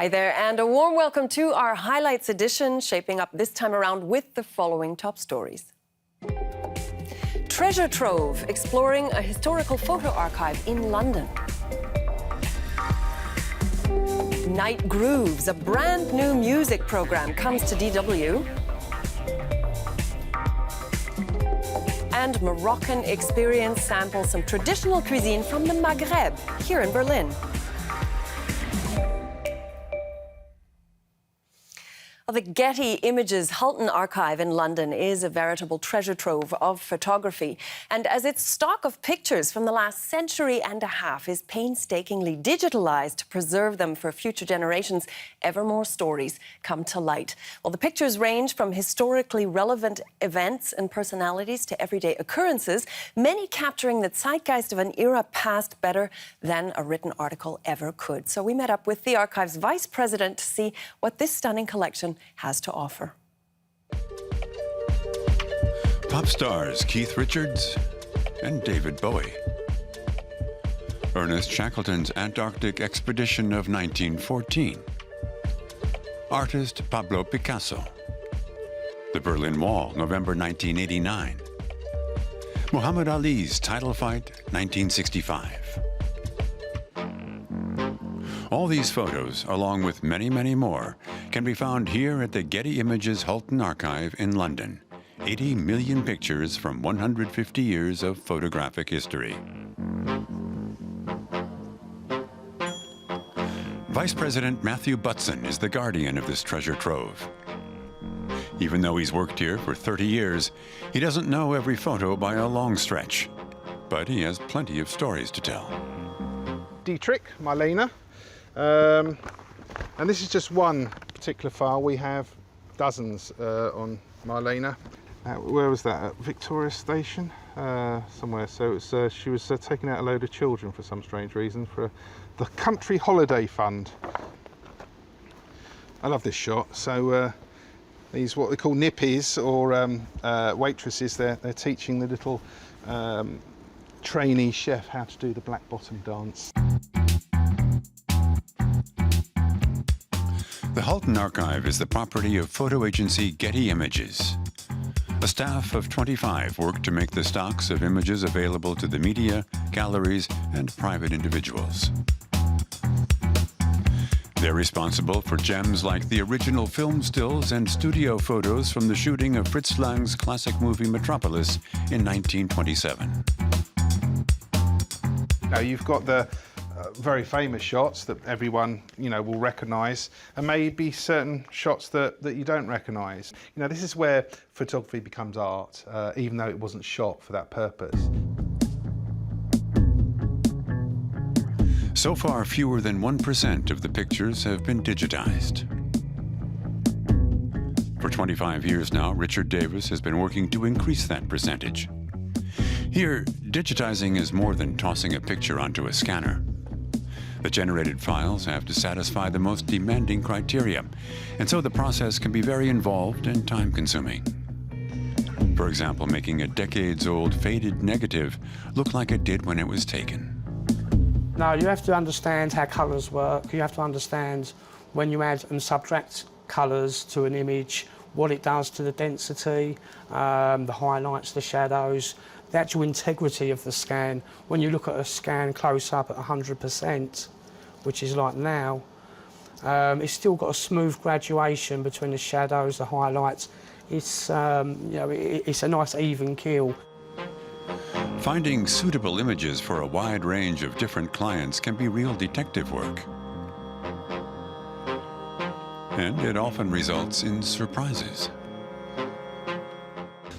Hi there, and a warm welcome to our Highlights edition, shaping up this time around with the following top stories. Treasure Trove, exploring a historical photo archive in London. Night Grooves, a brand new music program, comes to DW. And Moroccan Experience samples some traditional cuisine from the Maghreb, here in Berlin. The Getty Images Hulton Archive in London is a veritable treasure trove of photography. And as its stock of pictures from the last century and a half is painstakingly digitalized to preserve them for future generations, ever more stories come to light. Well, the pictures range from historically relevant events and personalities to everyday occurrences, many capturing the zeitgeist of an era past better than a written article ever could. So we met up with the archive's vice president to see what this stunning collection has to offer. Pop stars Keith Richards and David Bowie. Ernest Shackleton's Antarctic expedition of 1914. Artist Pablo Picasso. The Berlin Wall, November 1989. Muhammad Ali's title fight, 1965. All these photos, along with many, many more, can be found here at the Getty Images Hulton Archive in London. 80 million pictures from 150 years of photographic history. Vice President Matthew Butson is the guardian of this treasure trove. Even though he's worked here for 30 years, he doesn't know every photo by a long stretch. But he has plenty of stories to tell. Dietrich, Marlene. And this is just one particular file. We have dozens on Marlene. Where was that? At Victoria Station? Somewhere. So it was, she was taking out a load of children for some strange reason for the Country Holiday Fund. I love this shot. So these what they call nippies or waitresses, they're teaching the little trainee chef how to do the black bottom dance. The Hulton Archive is the property of photo agency Getty Images. A staff of 25 work to make the stocks of images available to the media, galleries, and private individuals. They're responsible for gems like the original film stills and studio photos from the shooting of Fritz Lang's classic movie Metropolis in 1927. Now you've got the very famous shots that everyone, will recognise, and maybe certain shots that you don't recognise. This is where photography becomes art, even though it wasn't shot for that purpose. So far, fewer than 1% of the pictures have been digitized. For 25 years now, Richard Davis has been working to increase that percentage. Here, digitizing is more than tossing a picture onto a scanner. The generated files have to satisfy the most demanding criteria, and so the process can be very involved and time-consuming. For example, making a decades-old faded negative look like it did when it was taken. No, you have to understand how colours work. You have to understand when you add and subtract colours to an image, what it does to the density, the highlights, the shadows, the actual integrity of the scan. When you look at a scan close up at 100%, which is like now, it's still got a smooth graduation between the shadows, the highlights. It's, it's a nice even keel. Finding suitable images for a wide range of different clients can be real detective work. And it often results in surprises.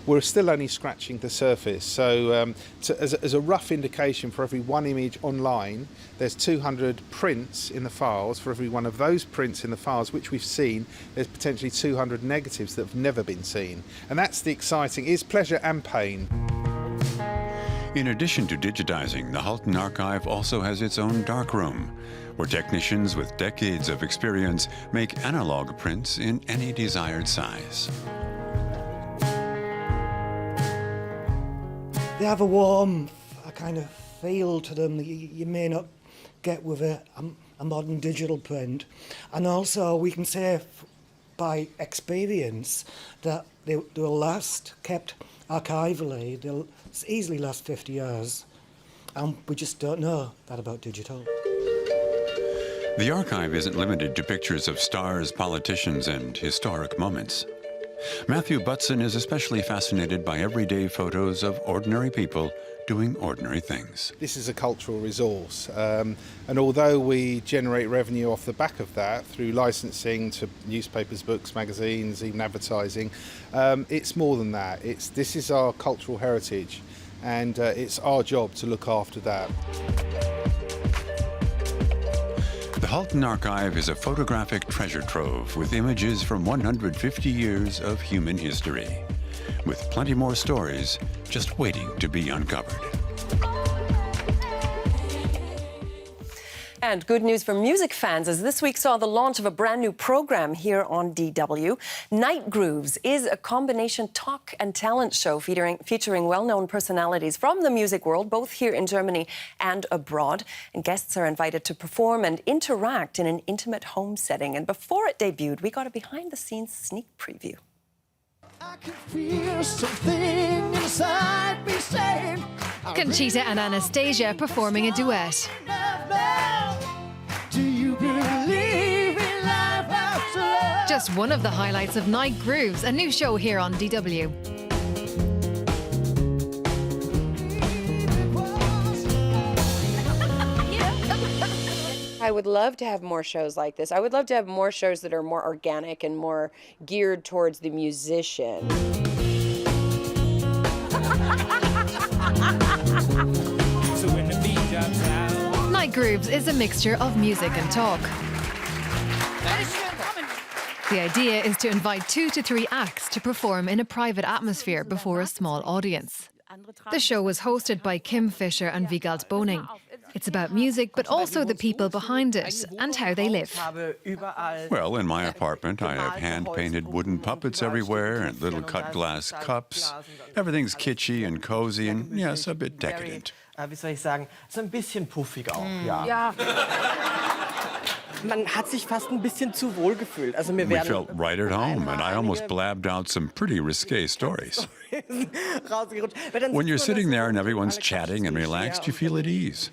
We're still only scratching the surface, so as a rough indication, for every one image online, there's 200 prints in the files. For every one of those prints in the files which we've seen, there's potentially 200 negatives that have never been seen. And that's the exciting, is pleasure and pain. In addition to digitizing, the Hulton Archive also has its own darkroom, where technicians with decades of experience make analog prints in any desired size. They have a warmth, a kind of feel to them that you may not get with a a modern digital print. And also we can say by experience that they will last, kept archivally, they'll easily last 50 years. And we just don't know that about digital. The archive isn't limited to pictures of stars, politicians, and historic moments. Matthew Butson is especially fascinated by everyday photos of ordinary people doing ordinary things. This is a cultural resource, and although we generate revenue off the back of that through licensing to newspapers, books, magazines, even advertising, it's more than that. This is our cultural heritage, and it's our job to look after that. The Halton Archive is a photographic treasure trove with images from 150 years of human history, with plenty more stories just waiting to be uncovered. And good news for music fans, as this week saw the launch of a brand new program here on DW. Night Grooves is a combination talk and talent show featuring well-known personalities from the music world, both here in Germany and abroad. And guests are invited to perform and interact in an intimate home setting. And before it debuted, we got a behind-the-scenes sneak preview. I can feel something inside me saying, Conchita and Anastasia performing a duet. do you believe in life after love? Just one of the highlights of Night Grooves, a new show here on DW. I would love to have more shows like this. I would love to have more shows that are more organic and more geared towards the musician. Night Grooves is a mixture of music and talk. The idea is to invite 2 to 3 acts to perform in a private atmosphere before a small audience. The show was hosted by Kim Fischer and Wiegald Boning. It's about music, but also the people behind it and how they live. Well, in my apartment, I have hand-painted wooden puppets everywhere and little cut glass cups. Everything's kitschy and cozy and, yes, a bit decadent. Wie soll ich sagen, so ein bisschen puffig auch, ja. Man hat sich fast ein bisschen zu wohl gefühlt. Also We felt right at home, and I almost blabbed out some pretty risque stories. When you're sitting there and everyone's chatting and relaxed, you feel at ease.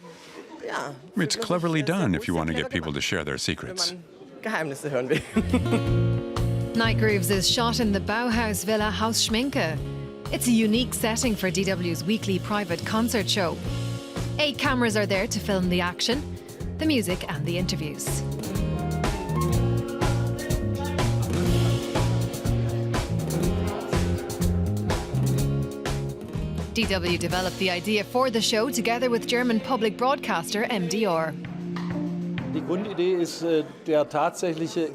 It's cleverly done if you want to get people to share their secrets. Geheimnisse hören will. Night Grooves is shot in the Bauhaus Villa Haus Schminke. It's a unique setting for DW's weekly private concert show. 8 cameras are there to film the action, the music and the interviews. DW developed the idea for the show together with German public broadcaster MDR.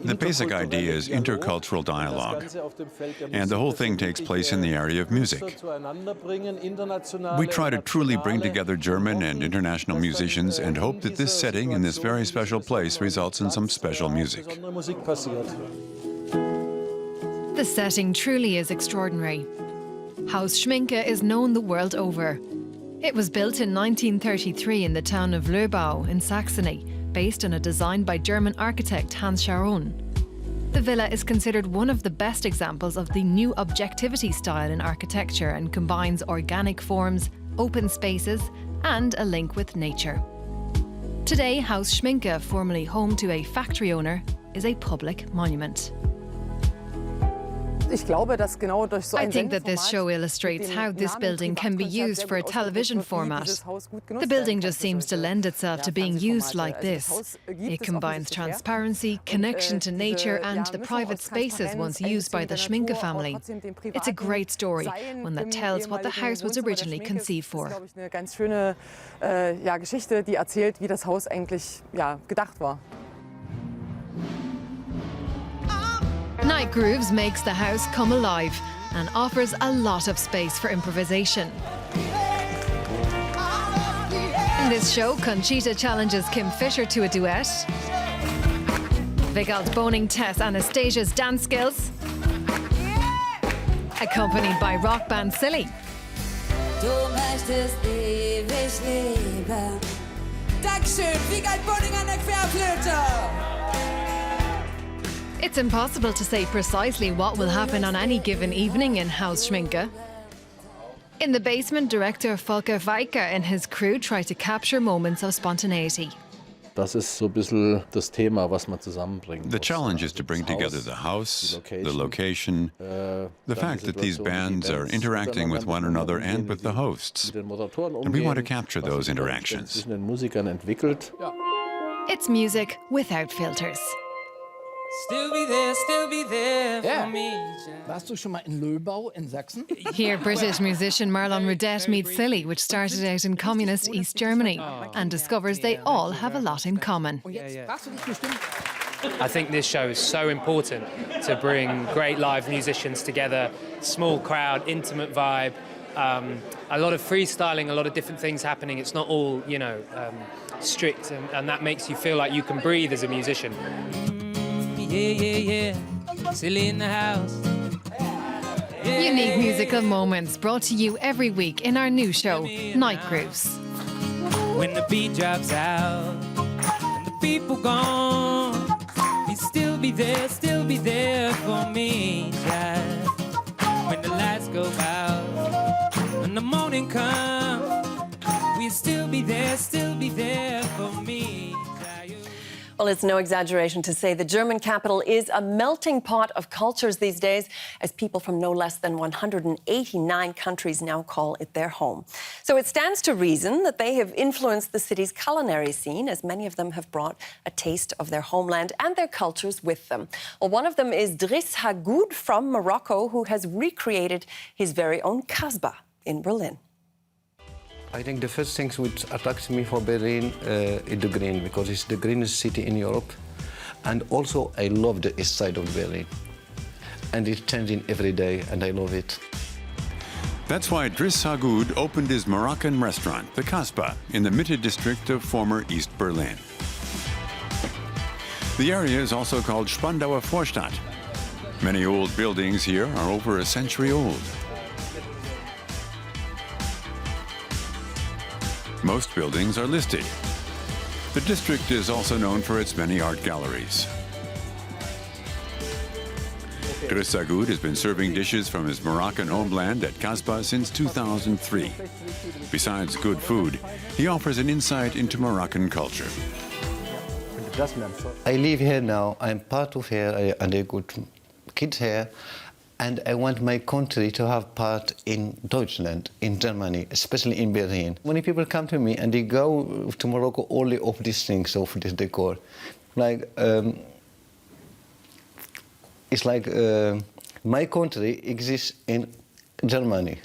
The basic idea is intercultural dialogue, and the whole thing takes place in the area of music. We try to truly bring together German and international musicians and hope that this setting in this very special place results in some special music. The setting truly is extraordinary. Haus Schminke is known the world over. It was built in 1933 in the town of Löbau in Saxony, based on a design by German architect Hans Scharoun. The villa is considered one of the best examples of the new objectivity style in architecture and combines organic forms, open spaces, and a link with nature. Today, Haus Schminke, formerly home to a factory owner, is a public monument. I think that this show illustrates how this building can be used for a television format. The building just seems to lend itself to being used like this. It combines transparency, connection to nature and the private spaces once used by the Schminke family. It's a great story, one that tells what the house was originally conceived for. Geschichte, die erzählt, wie das Haus eigentlich gedacht war. Night Grooves makes the house come alive and offers a lot of space for improvisation. In this show, Conchita challenges Kim Fischer to a duet. Wiegald Boning tests Anastasia's dance skills, accompanied by rock band Sicily. Du möchtest ewig leben, Dankeschön. Viel Pudding an der Querflöte. It's impossible to say precisely what will happen on any given evening in Haus Schminke. In the basement, director Volker Weicker and his crew try to capture moments of spontaneity. Das ist so ein bisschen das Thema, was man zusammenbringt. The challenge is to bring together the house, the location, the fact that these bands are interacting with one another and with the hosts. And we want to capture those interactions. Zwischen den Musikern entwickelt. It's music without filters. Still be there for me. Warst du schon mal in Löbau in Sachsen? Here, British musician Marlon Rudette meets Silly, which started out in communist East Germany, and discovers they all have a lot in common. I think this show is so important to bring great live musicians together, small crowd, intimate vibe, a lot of freestyling, a lot of different things happening. It's not all, strict, and that makes you feel like you can breathe as a musician. Yeah. Silly in the house. Unique musical moments brought to you every week in our new show, Night Grooves. When the beat drops out and the people gone, you still be there for me, child. When the lights go out and the morning comes, we still be there for me. Well, it's no exaggeration to say the German capital is a melting pot of cultures these days, as people from no less than 189 countries now call it their home. So it stands to reason that they have influenced the city's culinary scene, as many of them have brought a taste of their homeland and their cultures with them. Well, one of them is Driss Hagoud from Morocco, who has recreated his very own Kasbah in Berlin. I think the first thing which attracts me for Berlin is the green, because it's the greenest city in Europe. And also, I love the east side of Berlin. And it's changing every day, and I love it. That's why Driss Hagoud opened his Moroccan restaurant, the Kasbah, in the Mitte district of former East Berlin. The area is also called Spandauer Vorstadt. Many old buildings here are over a century old. Most buildings are listed. The district is also known for its many art galleries. Driss Hagoud has been serving dishes from his Moroccan homeland at Kasbah since 2003. Besides good food, he offers an insight into Moroccan culture. I live here now, I'm part of here, and I got kids here. And I want my country to have part in Deutschland, in Germany, especially in Berlin. Many people come to me and they go to Morocco only of these things, of this decor. Like, it's like my country exists in Germany.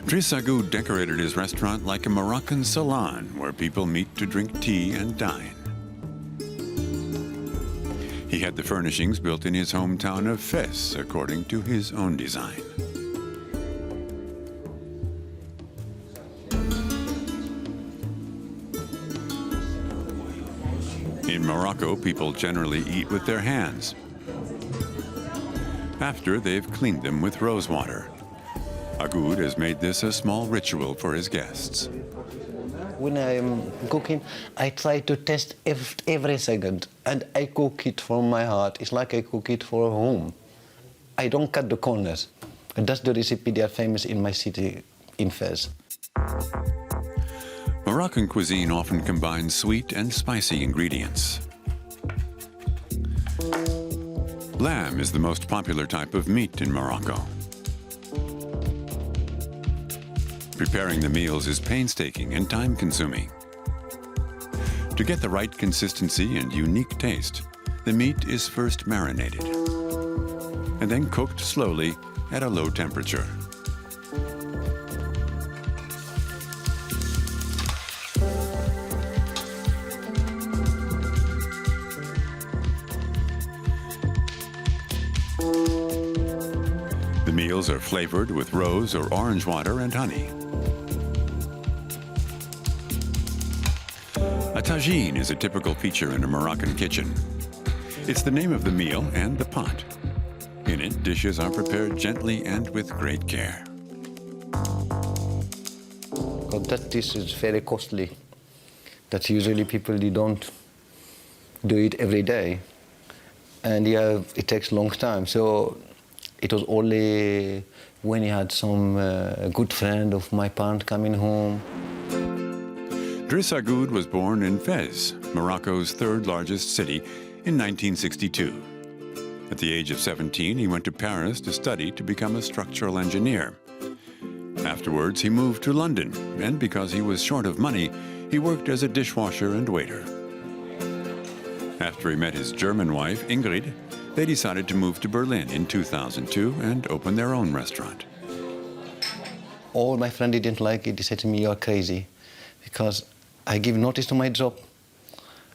Driss Hagoud decorated his restaurant like a Moroccan salon where people meet to drink tea and dine. He had the furnishings built in his hometown of Fes, according to his own design. In Morocco, people generally eat with their hands, after they've cleaned them with rose water. Hagoud has made this a small ritual for his guests. When I'm cooking, I try to test every second, and I cook it from my heart. It's like I cook it for home. I don't cut the corners. And that's the recipe they are famous in my city, in Fez. Moroccan cuisine often combines sweet and spicy ingredients. Lamb is the most popular type of meat in Morocco. Preparing the meals is painstaking and time-consuming. To get the right consistency and unique taste, the meat is first marinated and then cooked slowly at a low temperature. The meals are flavored with rose or orange water and honey. A tagine is a typical feature in a Moroccan kitchen. It's the name of the meal and the pot. In it, dishes are prepared gently and with great care. That dish is very costly. that usually people they don't do it every day. And yeah, it takes a long time. So it was only when he had some good friend of my parent coming home. Driss Agoud was born in Fez, Morocco's third largest city, in 1962. At the age of 17, he went to Paris to study to become a structural engineer. Afterwards, he moved to London, and because he was short of money, he worked as a dishwasher and waiter. After he met his German wife, Ingrid, they decided to move to Berlin in 2002 and open their own restaurant. All my friends didn't like it. They said to me, "You're crazy," because I give notice to my job.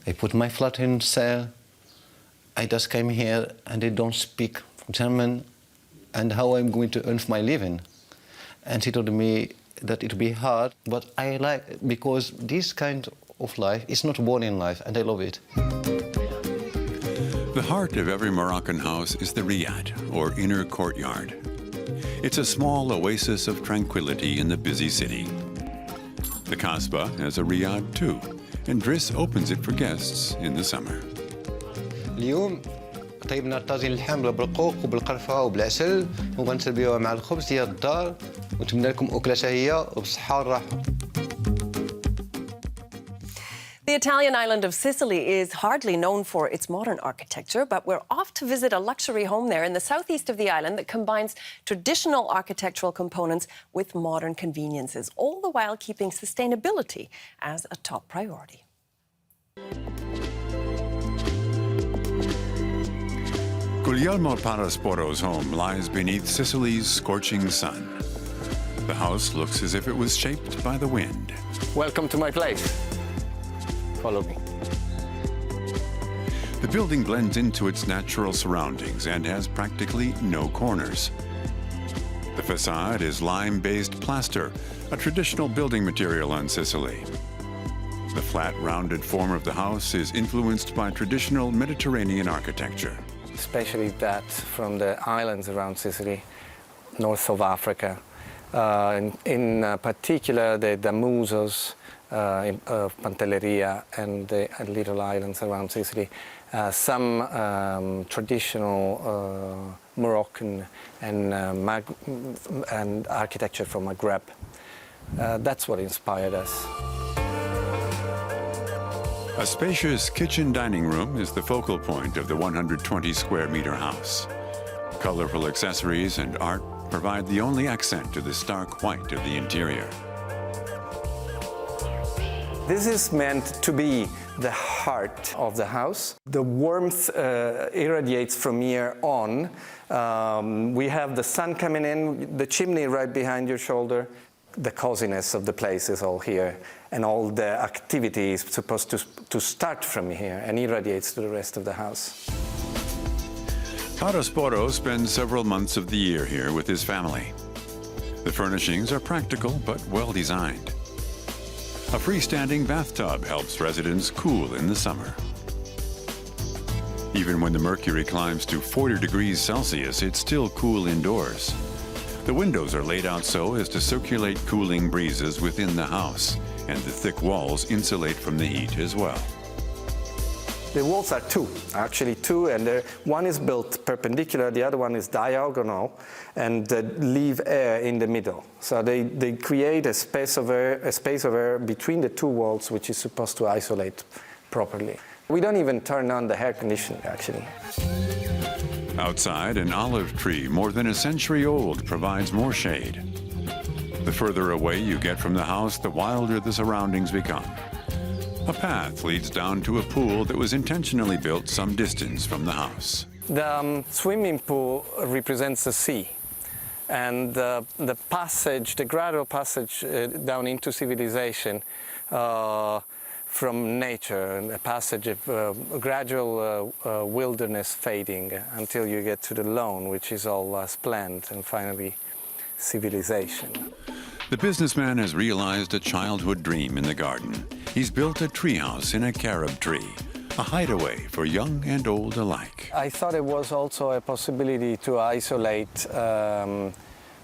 I put my flat in sale. I just came here and they don't speak German, and how I'm going to earn my living. And he told me that it would be hard, but I like, because this kind of life is not boring life, and I love it. The heart of every Moroccan house is the riad, or inner courtyard. It's a small oasis of tranquility in the busy city. The Kasbah has a riad too, and Driss opens it for guests in the summer. اليوم طيبنا الطاجين الحامض بالقوق وبالقرفة وبالعسل وغنتربيوها مع الخبز ديال الدار ونتمنى لكم أكلة شهية وبالصحة والراحة. The Italian island of Sicily is hardly known for its modern architecture, but we're off to visit a luxury home there in the southeast of the island that combines traditional architectural components with modern conveniences, all the while keeping sustainability as a top priority. Guglielmo Parasporo's home lies beneath Sicily's scorching sun. The house looks as if it was shaped by the wind. Welcome to my place. Follow me. The building blends into its natural surroundings and has practically no corners. The facade is lime-based plaster, a traditional building material on Sicily. The flat, rounded form of the house is influenced by traditional Mediterranean architecture. Especially that from the islands around Sicily, north of Africa. In particular, the Damusos, Pantelleria, and the little islands around Sicily. Some traditional Moroccan and architecture from Maghreb. That's what inspired us. A spacious kitchen dining room is the focal point of the 120 square meter house. Colorful accessories and art provide the only accent to the stark white of the interior. This is meant to be the heart of the house. The warmth irradiates from here on. We have the sun coming in, the chimney right behind your shoulder. The coziness of the place is all here, and all the activity is supposed to start from here and irradiates to the rest of the house. Parasporo spends several months of the year here with his family. The furnishings are practical but well designed. A freestanding bathtub helps residents cool in the summer. Even when the mercury climbs to 40 degrees Celsius, it's still cool indoors. The windows are laid out so as to circulate cooling breezes within the house, and the thick walls insulate from the heat as well. The walls are actually two, and one is built perpendicular, the other one is diagonal, and leave air in the middle. So they create a space of air between the two walls, which is supposed to isolate properly. We don't even turn on the air conditioning, actually. Outside, an olive tree more than a century old provides more shade. The further away you get from the house, the wilder the surroundings become. A path leads down to a pool that was intentionally built some distance from the house. The swimming pool represents the sea, and the gradual passage down into civilization from nature, and a passage of gradual wilderness fading until you get to the lawn, which is all plant, and finally civilization. The businessman has realized a childhood dream in the garden. He's built a treehouse in a carob tree, a hideaway for young and old alike. I thought it was also a possibility to isolate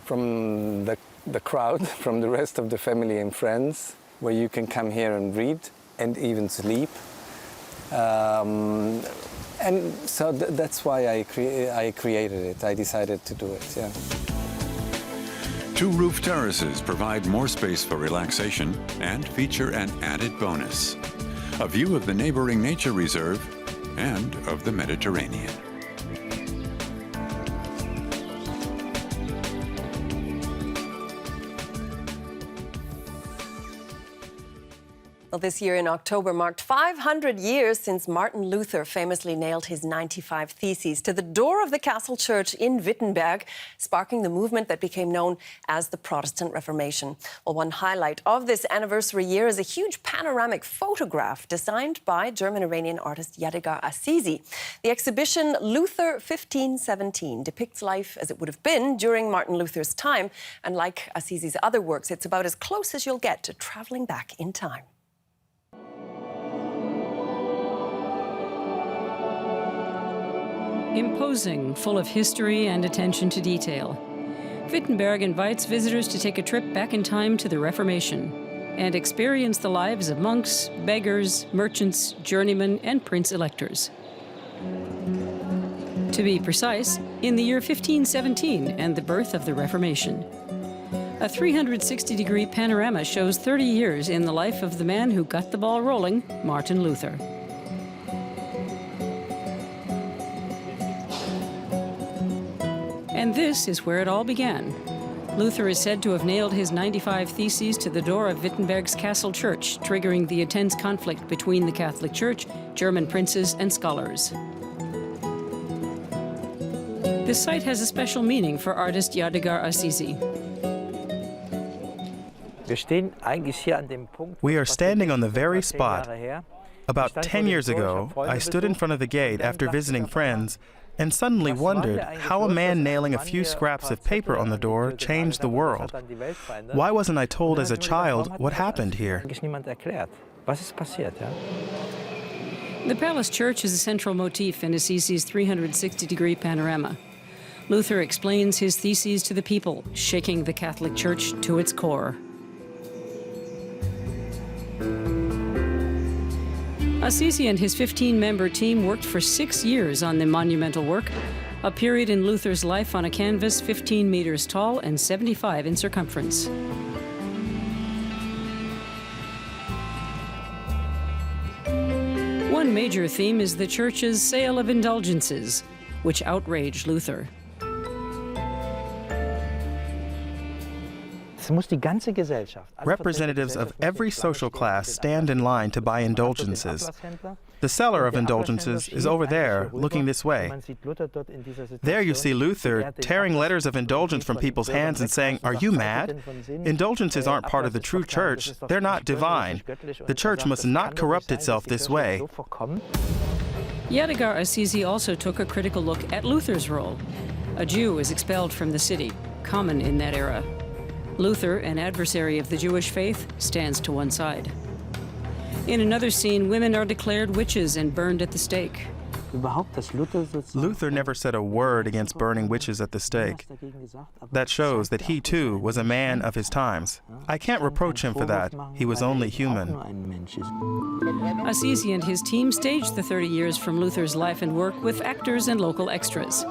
from the crowd, from the rest of the family and friends, where you can come here and read and even sleep. And so that's why I created it. I decided to do it, yeah. Two roof terraces provide more space for relaxation and feature an added bonus: a view of the neighboring nature reserve and of the Mediterranean. Well, this year in October marked 500 years since Martin Luther famously nailed his 95 Theses to the door of the castle church in Wittenberg, sparking the movement that became known as the Protestant Reformation. Well, one highlight of this anniversary year is a huge panoramic photograph designed by German-Iranian artist Yadigar Azizi. The exhibition Luther 1517 depicts life as it would have been during Martin Luther's time. And like Azizi's other works, it's about as close as you'll get to travelling back in time. Imposing, full of history and attention to detail, Wittenberg invites visitors to take a trip back in time to the Reformation and experience the lives of monks, beggars, merchants, journeymen, and prince-electors. To be precise, in the year 1517 and the birth of the Reformation. A 360-degree panorama shows 30 years in the life of the man who got the ball rolling, Martin Luther. And this is where it all began. Luther is said to have nailed his 95 Theses to the door of Wittenberg's castle church, triggering the intense conflict between the Catholic Church, German princes, and scholars. This site has a special meaning for artist Yadigar Azizi. We are standing on the very spot. About 10 years ago, I stood in front of the gate after visiting friends and suddenly wondered how a man nailing a few scraps of paper on the door changed the world. Why wasn't I told as a child what happened here? The palace church is a central motif in Azizi's 360-degree panorama. Luther explains his theses to the people, shaking the Catholic Church to its core. Azizi and his 15-member team worked for 6 years on the monumental work, a period in Luther's life on a canvas 15 meters tall and 75 in circumference. One major theme is the church's sale of indulgences, which outraged Luther. Representatives of every social class stand in line to buy indulgences. The seller of indulgences is over there, looking this way. There you see Luther tearing letters of indulgence from people's hands and saying, "Are you mad? Indulgences aren't part of the true church. They're not divine. The church must not corrupt itself this way." Yadigar Azizi also took a critical look at Luther's role. A Jew is expelled from the city, common in that era. Luther, an adversary of the Jewish faith, stands to one side. In another scene, women are declared witches and burned at the stake. Luther never said a word against burning witches at the stake. That shows that he, too, was a man of his times. I can't reproach him for that. He was only human. Azizi and his team staged the 30 years from Luther's life and work with actors and local extras.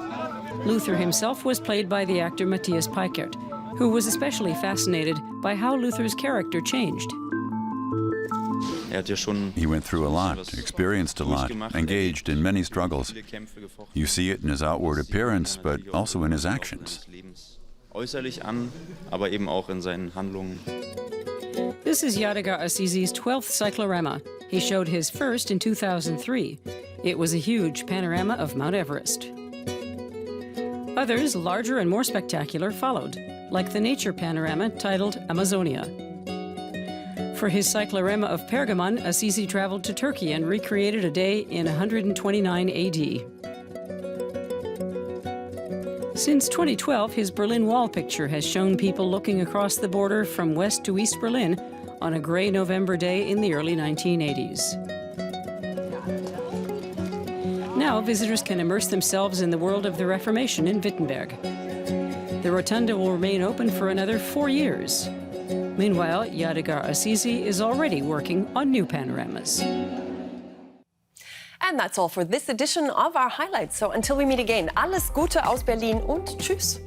Luther himself was played by the actor Matthias Peikert, who was especially fascinated by how Luther's character changed. He went through a lot, experienced a lot, engaged in many struggles. You see it in his outward appearance, but also in his actions. This is Yadigar Azizi's 12th cyclorama. He showed his first in 2003. It was a huge panorama of Mount Everest. Others, larger and more spectacular, followed, like the nature panorama titled Amazonia. For his cyclorama of Pergamon, Azizi traveled to Turkey and recreated a day in 129 AD. Since 2012, his Berlin Wall picture has shown people looking across the border from West to East Berlin on a gray November day in the early 1980s. Now, visitors can immerse themselves in the world of the Reformation in Wittenberg. The rotunda will remain open for another 4 years. Meanwhile, Yadigar Assisi is already working on new panoramas. And that's all for this edition of our highlights. So until we meet again, alles Gute aus Berlin und tschüss.